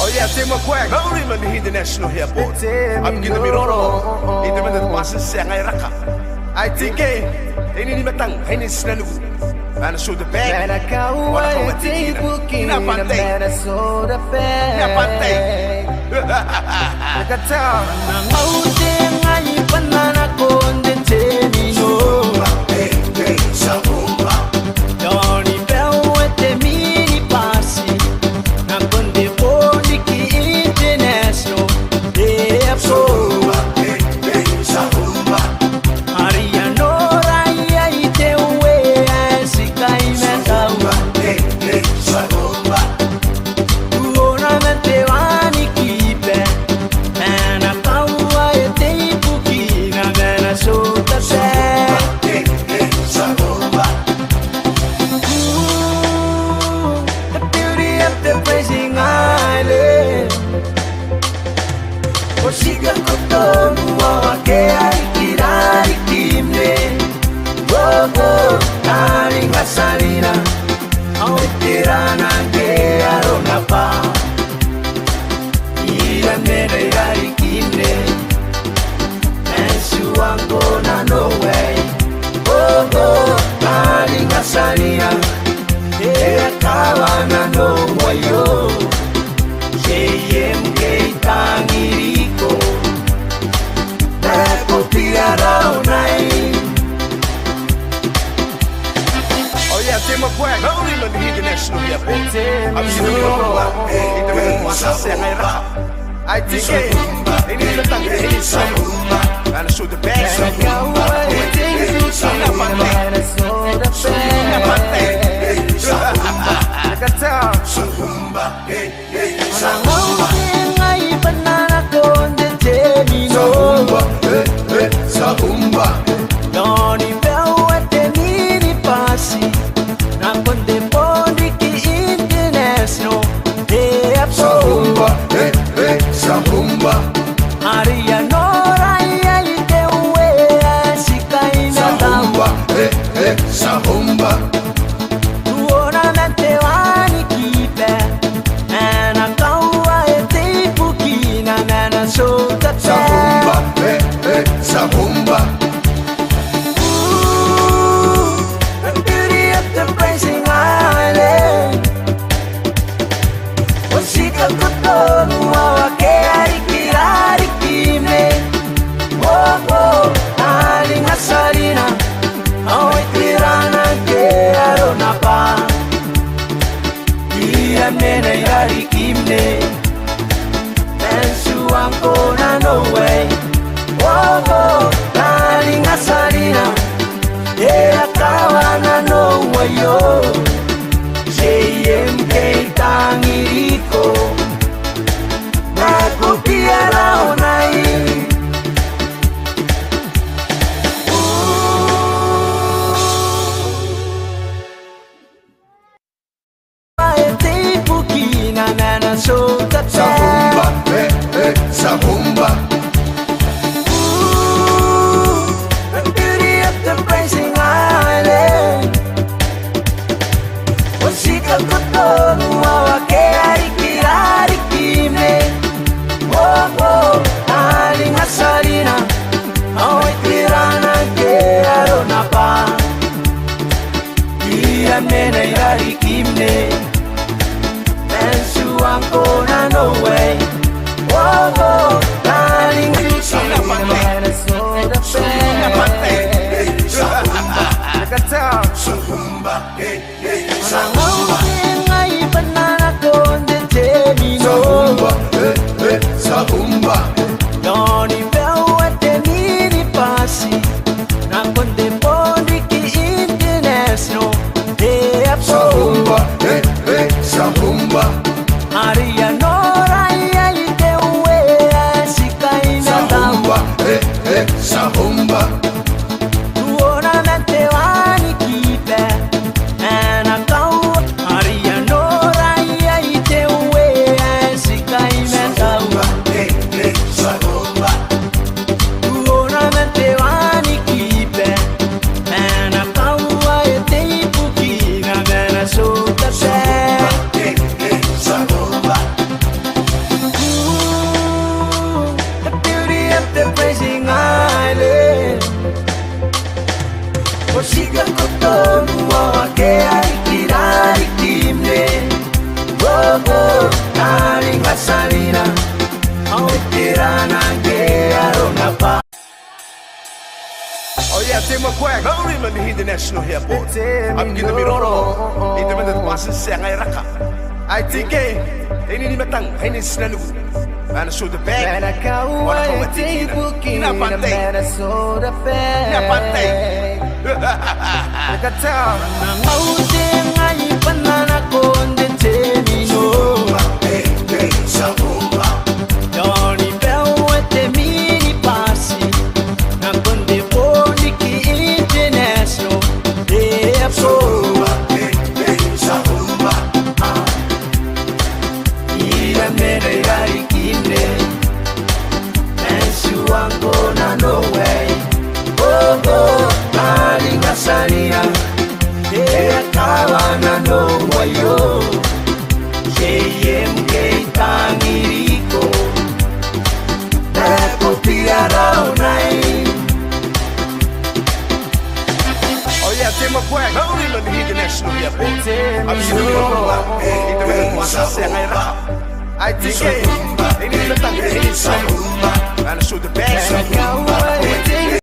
Oh yeah, tem uma coisa. Não rima de international airport. I'm gonna be roro. Ito man the passes sa ngay raka. I think ini ni matang, ini sinanu. Ana show the bag. Mana kau ay tibukin na mana so the bag. Na pantay. Nakata. Mau dengai panana konde temino. Sa bomba. Doni bel te mini passi. Na konde poli ki international. Bomba, sa bomba. Siga kotomu wake aikirari kimne Gogo nari ngasalina Autirana ke arona pa Ira mera irari kimne Ensu ango na no way Gogo nari ngasalina Ke akawana no wayo Sheyem ke itangiri Oh yeah, tem uma coisa. Não rima de international airport. I'm gonna be roro. Ito man the passes sa ngay raka. I think ini ni matang, ini sinanu. Ana show the bag. Na pantay. Nakata. Sa bomba. Sa bomba. Ngay banana konde temino. Sa bomba. Doni bel te mini passi. Na konde poli ki international. Sa bomba. Sa bomba. Maria Nora e te uwe sikai na Bomba. Sa bomba. Tuona mente wani kipe. Ana kaua e te pukina na so ta Sa bomba. Sa bomba. The beauty of the blazing island. Wasika kotoru wake aikirari kimne. Oh, aling asalina. Auitirana ke arona pa. Ia mena irari kimne. Ensu anko na no way. Oh, aling asalina. Era kawana no wayo. JMK tangiriko. Nakutia laonai. Sa bomba. Sa bomba. The beauty of the blazing island. Wasika kotoru wake aikirari kimne. Oh, aling asalina. Auitirana ke arona pa. Ia mena irari kimne. Ensu anko na no way. Oh, aling asalina. Na pantay. Nakata. Sa bomba. Sa bomba. Ngay banana konde temino. Sa bomba. Doni bel te mini passi. Na konde poli ki international. Sa bomba. Sa bomba. Maria Nora e te uwe sikai na Bomba. Sa bomba. Tuona mente wani kipe. Ana kau Maria Nora e te uwe sikai na Sa bomba. Tuona mente wani kipe. Ana kau te pukina na so ta se. Sa bomba. oh, naring asalina. Oh yeah, take my quack. No remember the international here, boy. I'm gonna be roro. Ito man the passes sa ngay raka. I think ini matang, ini sinanu. Man show the bag. Man, I can't wait to booking in Minnesota Bay. Look at town. Mountain, I banana con the Temino. Johnny Bell with the mini passy. I'm going to Boniki International. Yeah, so. Salida, kawana no wayo, JMK tangiriko, tiara unai. Oh yeah, take my quack. No remember the international here, boy. I'm gonna be roro. Ito man the passes sa ngay raka. I think ini matang, ini sinanu. Man show the bag.